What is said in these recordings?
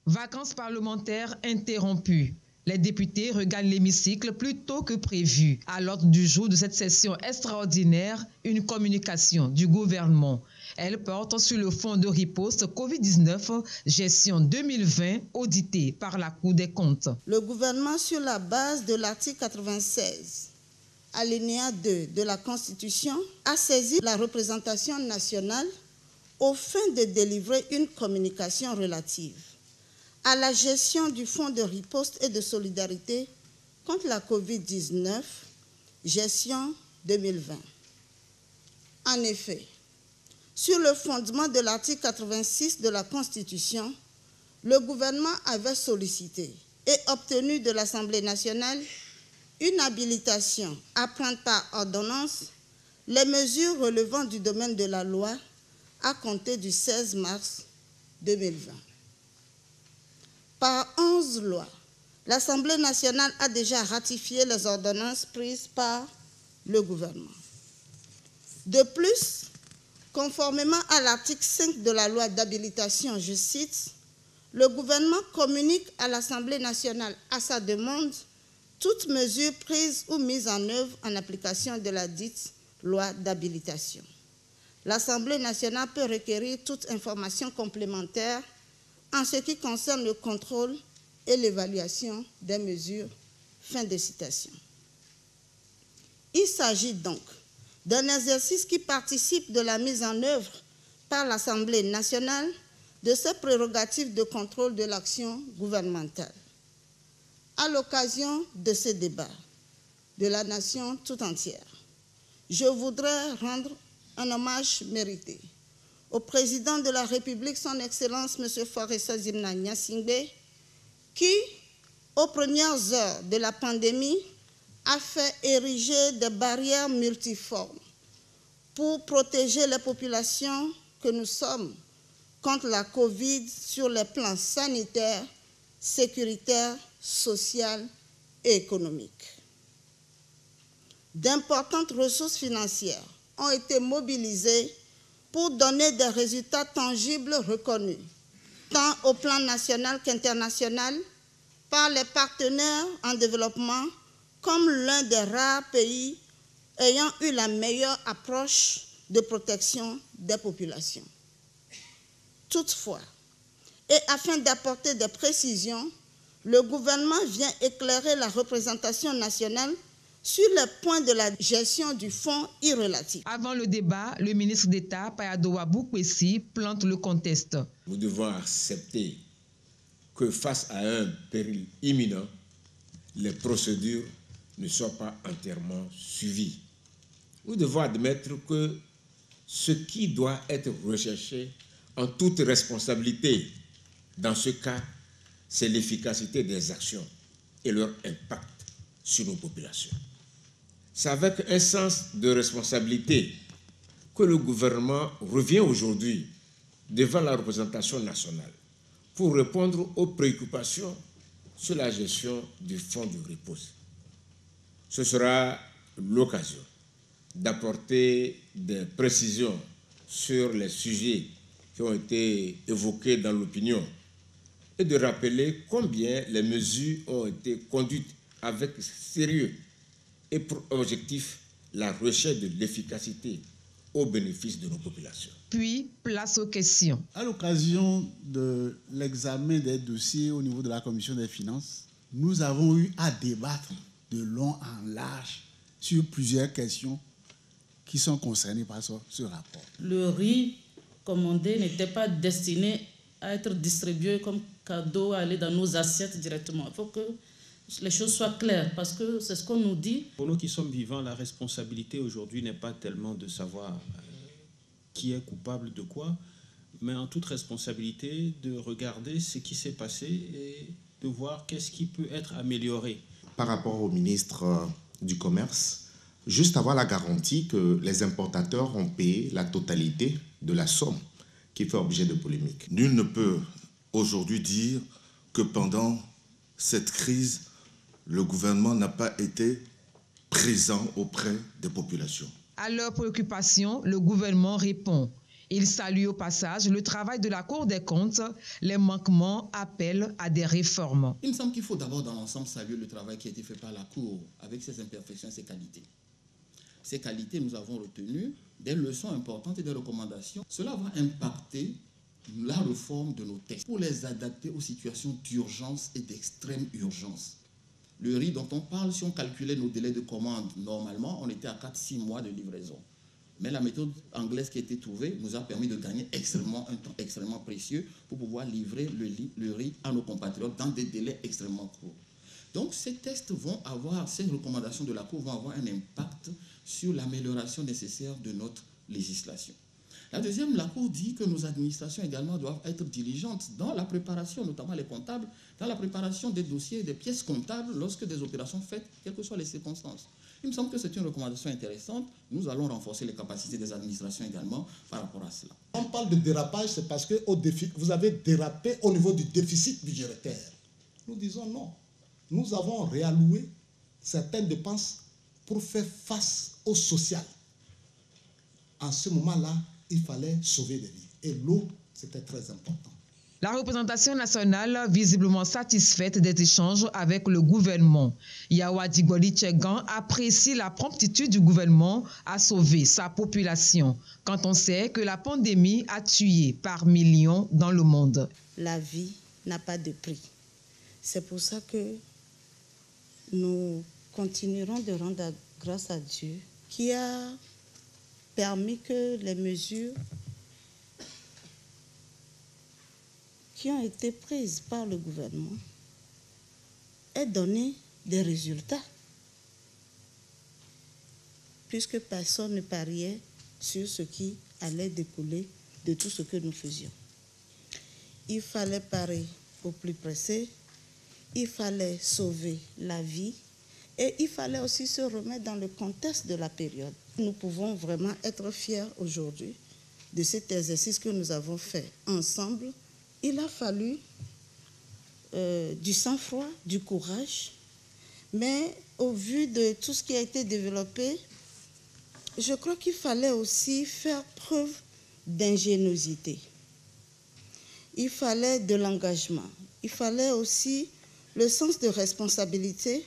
Vacances parlementaires interrompues. Les députés regagnent l'hémicycle plus tôt que prévu. À l'ordre du jour de cette session extraordinaire, une communication du gouvernement. Elle porte sur le fonds de riposte Covid-19, gestion 2020, audité par la Cour des comptes. Le gouvernement, sur la base de l'article 96, alinéa 2 de la Constitution, a saisi la représentation nationale aux fins de délivrer une communication relative à la gestion du fonds de riposte et de solidarité contre la Covid-19, gestion 2020. En effet, sur le fondement de l'article 86 de la Constitution, le gouvernement avait sollicité et obtenu de l'Assemblée nationale une habilitation à prendre par ordonnance les mesures relevant du domaine de la loi à compter du 16 mars 2020. Par 11 lois, l'Assemblée nationale a déjà ratifié les ordonnances prises par le gouvernement. De plus, conformément à l'article 5 de la loi d'habilitation, je cite, le gouvernement communique à l'Assemblée nationale à sa demande toute mesure prise ou mise en œuvre en application de la dite loi d'habilitation. L'Assemblée nationale peut requérir toute information complémentaire en ce qui concerne le contrôle et l'évaluation des mesures. Fin de citation. Il s'agit donc d'un exercice qui participe de la mise en œuvre par l'Assemblée nationale de ses prérogatives de contrôle de l'action gouvernementale. À l'occasion de ce débat de la nation tout entière, je voudrais rendre un hommage mérité au président de la République, son Excellence M. Faure Sazimna Gnassingbé, qui, aux premières heures de la pandémie, a fait ériger des barrières multiformes pour protéger les populations que nous sommes contre la Covid sur les plans sanitaires, sécuritaires, social et économique. D'importantes ressources financières ont été mobilisées pour donner des résultats tangibles reconnus, tant au plan national qu'international, par les partenaires en développement comme l'un des rares pays ayant eu la meilleure approche de protection des populations. Toutefois, et afin d'apporter des précisions, le gouvernement vient éclairer la représentation nationale sur les points de la gestion du fonds irrelatif. Avant le débat, le ministre d'État, Payadowa Boukwesi, plante le contexte. Nous devons accepter que face à un péril imminent, les procédures ne soient pas entièrement suivies. Nous devons admettre que ce qui doit être recherché en toute responsabilité, dans ce cas, c'est l'efficacité des actions et leur impact sur nos populations. C'est avec un sens de responsabilité que le gouvernement revient aujourd'hui devant la représentation nationale pour répondre aux préoccupations sur la gestion du fonds de riposte. Ce sera l'occasion d'apporter des précisions sur les sujets qui ont été évoqués dans l'opinion et de rappeler combien les mesures ont été conduites avec sérieux et pour objectif la recherche de l'efficacité au bénéfice de nos populations. Puis, place aux questions. À l'occasion de l'examen des dossiers au niveau de la Commission des finances, nous avons eu à débattre de long en large sur plusieurs questions qui sont concernées par ce rapport. Le riz commandé n'était pas destiné à être distribué comme cadeau, à aller dans nos assiettes directement. Il faut que les choses soient claires, parce que c'est ce qu'on nous dit. Pour nous qui sommes vivants, la responsabilité aujourd'hui n'est pas tellement de savoir qui est coupable de quoi, mais en toute responsabilité de regarder ce qui s'est passé et de voir qu'est-ce qui peut être amélioré. Par rapport au ministre du Commerce, juste avoir la garantie que les importateurs ont payé la totalité de la somme qui fait objet de polémique. Nul ne peut aujourd'hui dire que pendant cette crise, le gouvernement n'a pas été présent auprès des populations. À leurs préoccupations, le gouvernement répond. Il salue au passage le travail de la Cour des comptes. Les manquements appellent à des réformes. Il me semble qu'il faut d'abord dans l'ensemble saluer le travail qui a été fait par la Cour avec ses imperfections et ses qualités. Ces qualités, nous avons retenu des leçons importantes et des recommandations. Cela va impacter la réforme de nos textes pour les adapter aux situations d'urgence et d'extrême urgence. Le riz dont on parle, si on calculait nos délais de commande, normalement, on était à 4-6 mois de livraison. Mais la méthode anglaise qui a été trouvée nous a permis de gagner un temps extrêmement précieux pour pouvoir livrer le riz à nos compatriotes dans des délais extrêmement courts. Donc ces tests vont avoir, ces recommandations de la Cour vont avoir un impact sur l'amélioration nécessaire de notre législation. La deuxième, la Cour dit que nos administrations également doivent être diligentes dans la préparation, notamment les comptables, dans la préparation des dossiers et des pièces comptables lorsque des opérations faites, quelles que soient les circonstances. Il me semble que c'est une recommandation intéressante. Nous allons renforcer les capacités des administrations également par rapport à cela. On parle de dérapage, c'est parce que vous avez dérapé au niveau du déficit budgétaire. Nous disons non. Nous avons réalloué certaines dépenses pour faire face au social. En ce moment-là, il fallait sauver des vies. Et l'eau, c'était très important. La représentation nationale, visiblement satisfaite des échanges avec le gouvernement. Yawadi Goli Tchegan apprécie la promptitude du gouvernement à sauver sa population, quand on sait que la pandémie a tué par millions dans le monde. La vie n'a pas de prix. C'est pour ça que nous continuerons de rendre grâce à Dieu qui a permis que les mesures qui ont été prises par le gouvernement aient donné des résultats, puisque personne ne pariait sur ce qui allait découler de tout ce que nous faisions. Il fallait parer au plus pressé, il fallait sauver la vie et il fallait aussi se remettre dans le contexte de la période. Nous pouvons vraiment être fiers aujourd'hui de cet exercice que nous avons fait ensemble. Il a fallu du sang-froid, du courage, mais au vu de tout ce qui a été développé, je crois qu'il fallait aussi faire preuve d'ingéniosité. Il fallait de l'engagement, il fallait aussi le sens de responsabilité,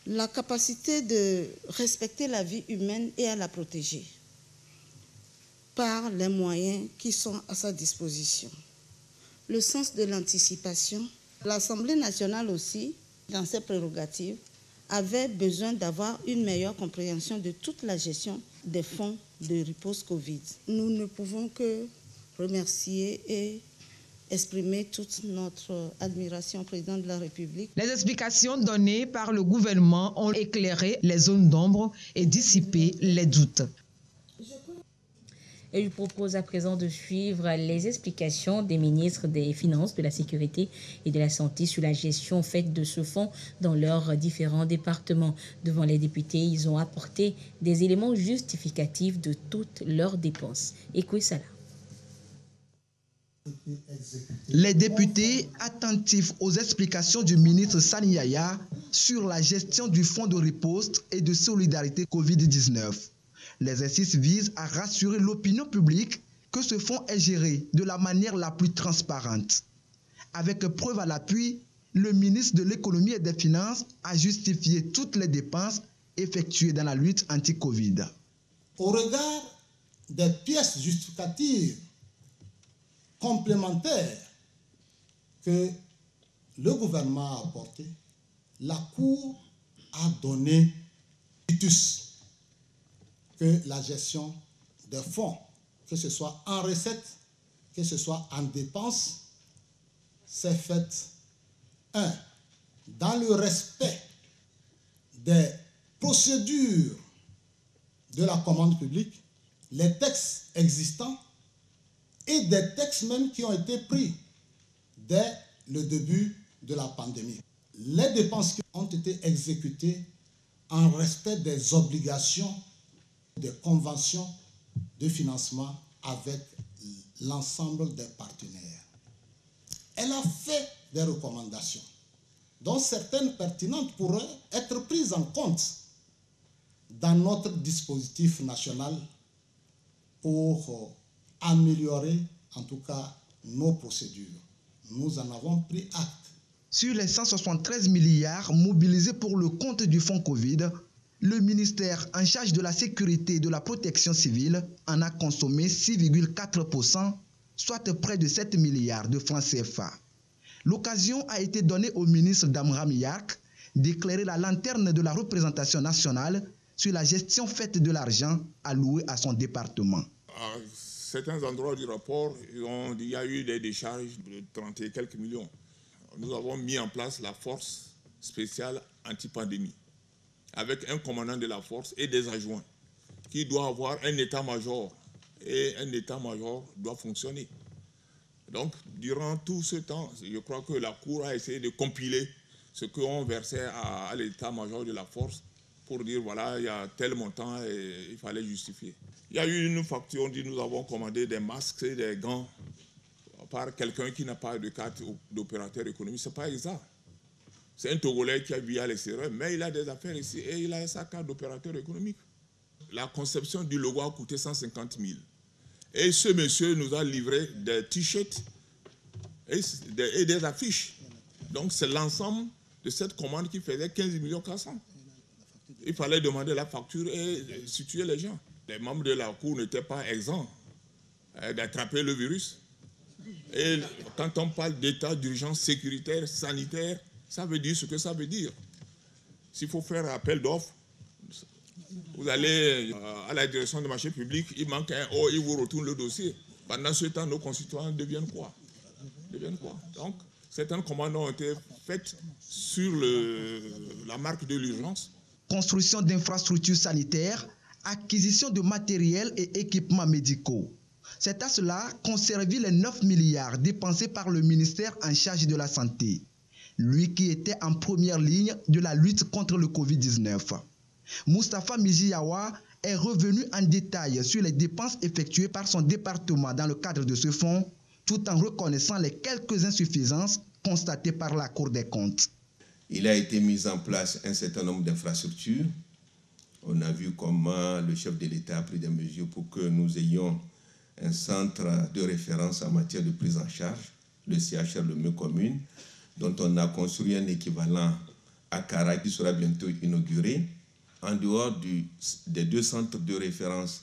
la capacité de respecter la vie humaine et à la protéger par les moyens qui sont à sa disposition. Le sens de l'anticipation. L'Assemblée nationale aussi, dans ses prérogatives, avait besoin d'avoir une meilleure compréhension de toute la gestion des fonds de riposte Covid. Nous ne pouvons que remercier et exprimer toute notre admiration au président de la République. Les explications données par le gouvernement ont éclairé les zones d'ombre et dissipé les doutes. Et lui propose à présent de suivre les explications des ministres des Finances, de la Sécurité et de la Santé sur la gestion faite de ce fonds dans leurs différents départements. Devant les députés, ils ont apporté des éléments justificatifs de toutes leurs dépenses. Écoutez ça là. Les députés, attentifs aux explications du ministre Sani Yaya sur la gestion du fonds de riposte et de solidarité Covid-19. L'exercice vise à rassurer l'opinion publique que ce fonds est géré de la manière la plus transparente. Avec preuve à l'appui, le ministre de l'Économie et des Finances a justifié toutes les dépenses effectuées dans la lutte anti-Covid. Au regard des pièces justificatives complémentaires que le gouvernement a apportées, la Cour a donné quitus que la gestion des fonds, que ce soit en recettes, que ce soit en dépenses, s'est faite, dans le respect des procédures de la commande publique, les textes existants et des textes même qui ont été pris dès le début de la pandémie. Les dépenses qui ont été exécutées en respect des obligations des conventions de financement avec l'ensemble des partenaires. Elle a fait des recommandations, dont certaines pertinentes pourraient être prises en compte dans notre dispositif national pour améliorer en tout cas nos procédures. Nous en avons pris acte. Sur les 173 milliards mobilisés pour le compte du fonds Covid, le ministère en charge de la sécurité et de la protection civile en a consommé 6,4%, soit près de 7 milliards de francs CFA. L'occasion a été donnée au ministre Damram Yark d'éclairer la lanterne de la représentation nationale sur la gestion faite de l'argent alloué à son département. À certains endroits du rapport, il y a eu des décharges de 30 et quelques millions. Nous avons mis en place la force spéciale anti-pandémie avec un commandant de la force et des adjoints qui doit avoir un état-major et un état-major doit fonctionner. Donc, durant tout ce temps, je crois que la Cour a essayé de compiler ce qu'on versait à l'état-major de la force pour dire, voilà, il y a tel montant et il fallait justifier. Il y a eu une facture, on dit, nous avons commandé des masques et des gants par quelqu'un qui n'a pas de carte d'opérateur économique. Ce n'est pas exact. C'est un Togolais qui a vu à l'extérieur, mais il a des affaires ici et il a sa carte d'opérateur économique. La conception du logo a coûté 150 000. Et ce monsieur nous a livré des t-shirts et des affiches. Donc c'est l'ensemble de cette commande qui faisait 15 millions 400. Il fallait demander la facture et situer les gens. Les membres de la Cour n'étaient pas exempts d'attraper le virus. Et quand on parle d'état d'urgence sécuritaire, sanitaire, ça veut dire ce que ça veut dire. S'il faut faire appel d'offres, vous allez à la direction des marchés publics, il manque un O, il vous retourne le dossier. Pendant ce temps, nos concitoyens deviennent quoi? Donc, certaines commandes ont été faites sur la marque de l'urgence. Construction d'infrastructures sanitaires, acquisition de matériel et équipements médicaux. C'est à cela qu'ont servi les 9 milliards dépensés par le ministère en charge de la Santé, lui qui était en première ligne de la lutte contre le Covid-19. Moustapha Mijiyawa est revenu en détail sur les dépenses effectuées par son département dans le cadre de ce fonds, tout en reconnaissant les quelques insuffisances constatées par la Cour des comptes. Il a été mis en place un certain nombre d'infrastructures. On a vu comment le chef de l'État a pris des mesures pour que nous ayons un centre de référence en matière de prise en charge, le CHR Le Commune, dont on a construit un équivalent à Kara qui sera bientôt inauguré. En dehors des 2 centres de référence,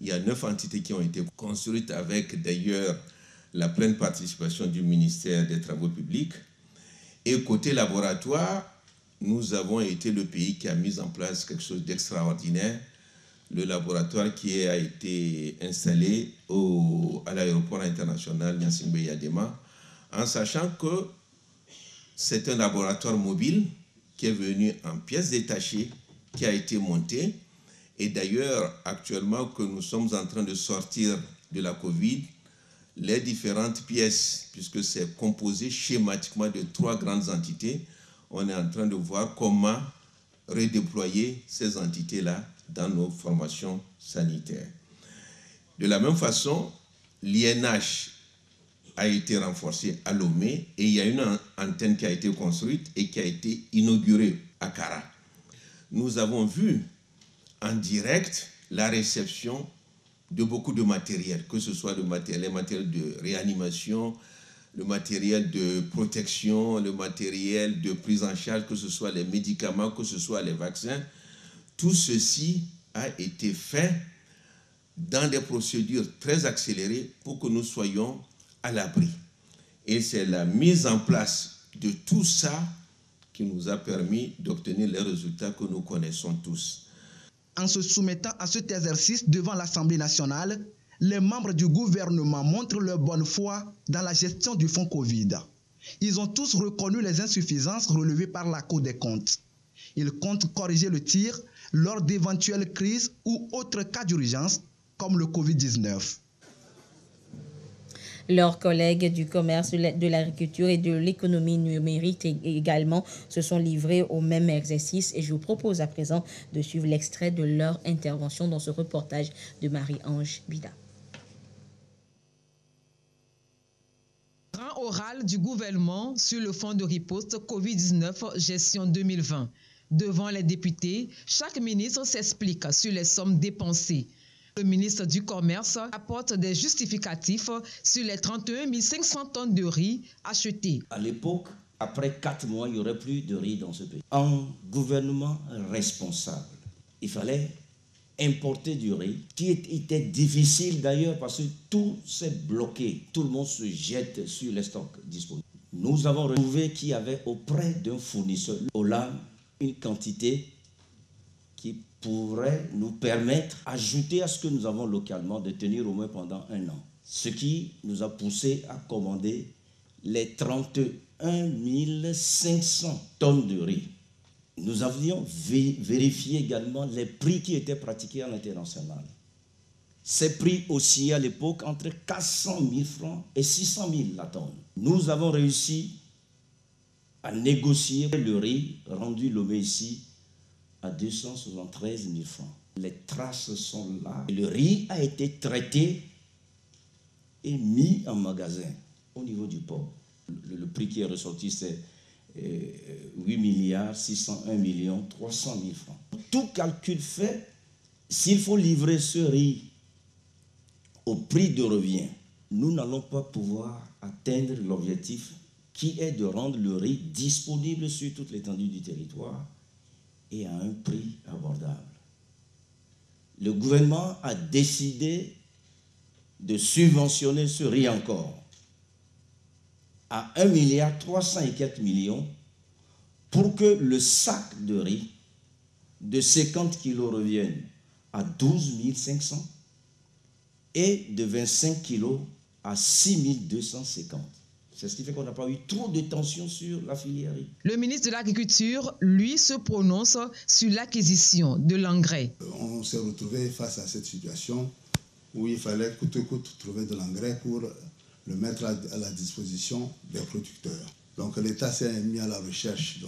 il y a 9 entités qui ont été construites avec d'ailleurs la pleine participation du ministère des Travaux publics. Et côté laboratoire, nous avons été le pays qui a mis en place quelque chose d'extraordinaire, le laboratoire qui a été installé à l'aéroport international Gnassingbé Yadema, en sachant que c'est un laboratoire mobile qui est venu en pièces détachées, qui a été monté. Et d'ailleurs, actuellement que nous sommes en train de sortir de la Covid, les différentes pièces, puisque c'est composé schématiquement de 3 grandes entités, on est en train de voir comment redéployer ces entités-là dans nos formations sanitaires. De la même façon, l'INH a été renforcé à Lomé et il y a une antenne qui a été construite et qui a été inaugurée à Kara. Nous avons vu en direct la réception de beaucoup de matériel, que ce soit les matériels de réanimation, le matériel de protection, le matériel de prise en charge, que ce soit les médicaments, que ce soit les vaccins. Tout ceci a été fait dans des procédures très accélérées pour que nous soyons à l'abri. Et c'est la mise en place de tout ça qui nous a permis d'obtenir les résultats que nous connaissons tous. En se soumettant à cet exercice devant l'Assemblée nationale, les membres du gouvernement montrent leur bonne foi dans la gestion du fonds Covid. Ils ont tous reconnu les insuffisances relevées par la Cour des comptes. Ils comptent corriger le tir lors d'éventuelles crises ou autres cas d'urgence comme le Covid-19. Leurs collègues du commerce, de l'agriculture et de l'économie numérique également se sont livrés au même exercice et je vous propose à présent de suivre l'extrait de leur intervention dans ce reportage de Marie-Ange Bida. Grand oral du gouvernement sur le fonds de riposte Covid-19 gestion 2020. Devant les députés, chaque ministre s'explique sur les sommes dépensées. Le ministre du Commerce apporte des justificatifs sur les 31 500 tonnes de riz achetées. À l'époque, après 4 mois, il n'y aurait plus de riz dans ce pays. Un gouvernement responsable, il fallait importer du riz, qui était difficile d'ailleurs parce que tout s'est bloqué. Tout le monde se jette sur les stocks disponibles. Nous avons retrouvé qu'il y avait auprès d'un fournisseur au lame une quantité qui pourrait nous permettre d'ajouter à ce que nous avons localement de tenir au moins pendant 1 an. Ce qui nous a poussé à commander les 31 500 tonnes de riz. Nous avions vérifié également les prix qui étaient pratiqués à l'international. Ces prix oscillaient à l'époque entre 400 000 francs et 600 000 la tonne. Nous avons réussi à négocier le riz rendu Lomé ici à 273 000 francs. Les traces sont là. Le riz a été traité et mis en magasin au niveau du port. Le prix qui est ressorti, c'est 8 601 300 000 francs. Tout calcul fait, s'il faut livrer ce riz au prix de revient, nous n'allons pas pouvoir atteindre l'objectif qui est de rendre le riz disponible sur toute l'étendue du territoire et à un prix abordable. Le gouvernement a décidé de subventionner ce riz encore à 1,3 milliard pour que le sac de riz de 50 kilos revienne à 12 500 et de 25 kilos à 6 250. C'est ce qui fait qu'on n'a pas eu trop de tension sur la filière riz. Le ministre de l'Agriculture, lui, se prononce sur l'acquisition de l'engrais. On s'est retrouvé face à cette situation où il fallait coûte que coûte trouver de l'engrais pour le mettre à la disposition des producteurs. Donc l'État s'est mis à la recherche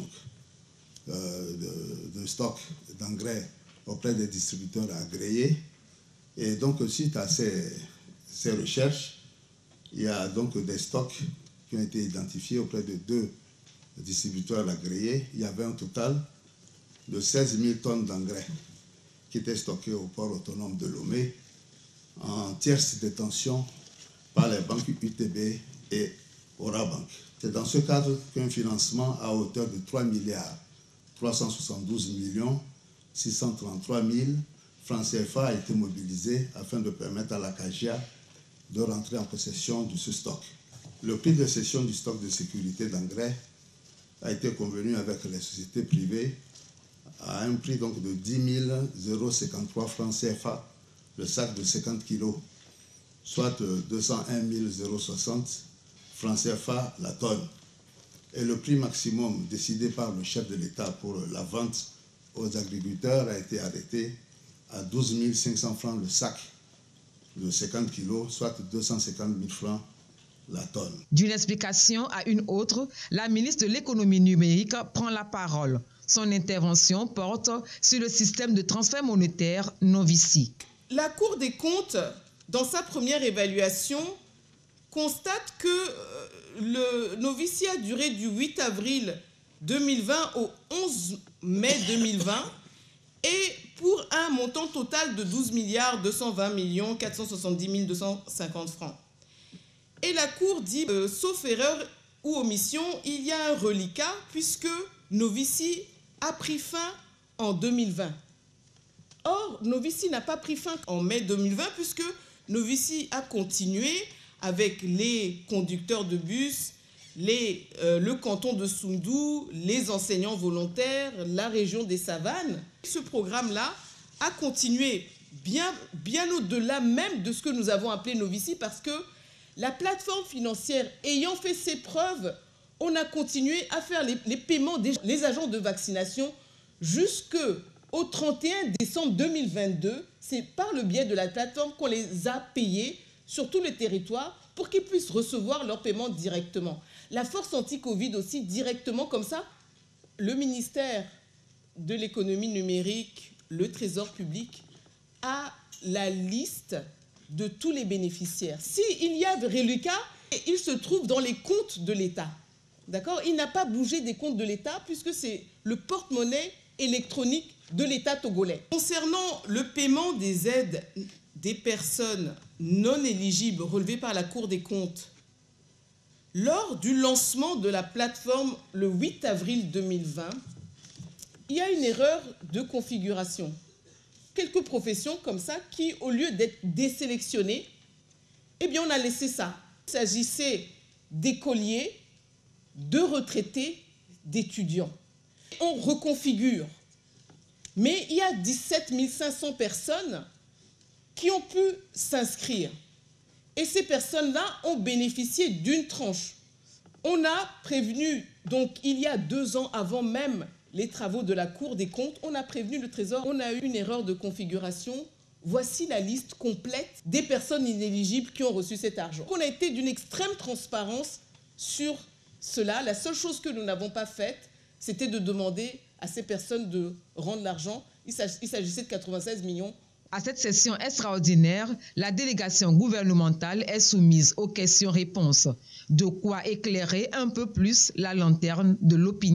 de stocks d'engrais auprès des distributeurs agréés. Et donc suite à ces recherches, il y a donc des stocks qui ont été identifiés auprès de 2 distributeurs agréés. Il y avait un total de 16 000 tonnes d'engrais qui étaient stockés au port autonome de Lomé en tierce détention par les banques UTB et Orabank. C'est dans ce cadre qu'un financement à hauteur de 3 372 633 000 francs CFA a été mobilisé afin de permettre à la CAGIA de rentrer en possession de ce stock. Le prix de cession du stock de sécurité d'engrais a été convenu avec les sociétés privées à un prix donc de 10 053 francs CFA le sac de 50 kg, soit 201 060 francs CFA la tonne. Et le prix maximum décidé par le chef de l'État pour la vente aux agriculteurs a été arrêté à 12 500 francs le sac de 50 kg, soit 250 000 francs la tonne. D'une explication à une autre, la ministre de l'économie numérique prend la parole. Son intervention porte sur le système de transfert monétaire Novici. La Cour des comptes, dans sa première évaluation, constate que le Novici a duré du 8 avril 2020 au 11 mai 2020 et pour un montant total de 12 220 470 250 francs. Et la Cour dit, sauf erreur ou omission, il y a un reliquat puisque Novici a pris fin en 2020. Or, Novici n'a pas pris fin en mai 2020 puisque Novici a continué avec les conducteurs de bus, le canton de Soundou, les enseignants volontaires, la région des Savanes. Ce programme-là a continué bien au-delà même de ce que nous avons appelé Novici parce que la plateforme financière ayant fait ses preuves, on a continué à faire les paiements des agents de vaccination jusqu'au 31 décembre 2022. C'est par le biais de la plateforme qu'on les a payés sur tout le territoire pour qu'ils puissent recevoir leur paiement directement. La force anti-Covid aussi directement comme ça. Le ministère de l'économie numérique, le Trésor public a la liste de tous les bénéficiaires. S'il y a de reliquat, il se trouve dans les comptes de l'État. D'accord ? Il n'a pas bougé des comptes de l'État puisque c'est le porte-monnaie électronique de l'État togolais. Concernant le paiement des aides des personnes non éligibles relevées par la Cour des comptes, lors du lancement de la plateforme le 8 avril 2020, il y a une erreur de configuration. Quelques professions comme ça qui, au lieu d'être désélectionnées, eh bien on a laissé ça. Il s'agissait d'écoliers, de retraités, d'étudiants. On reconfigure. Mais il y a 17 500 personnes qui ont pu s'inscrire. Et ces personnes-là ont bénéficié d'une tranche. On a prévenu, donc il y a 2 ans avant même les travaux de la Cour des comptes, on a prévenu le Trésor, on a eu une erreur de configuration. Voici la liste complète des personnes inéligibles qui ont reçu cet argent. On a été d'une extrême transparence sur cela. La seule chose que nous n'avons pas faite, c'était de demander à ces personnes de rendre l'argent. Il s'agissait de 96 millions. À cette session extraordinaire, la délégation gouvernementale est soumise aux questions-réponses, de quoi éclairer un peu plus la lanterne de l'opinion.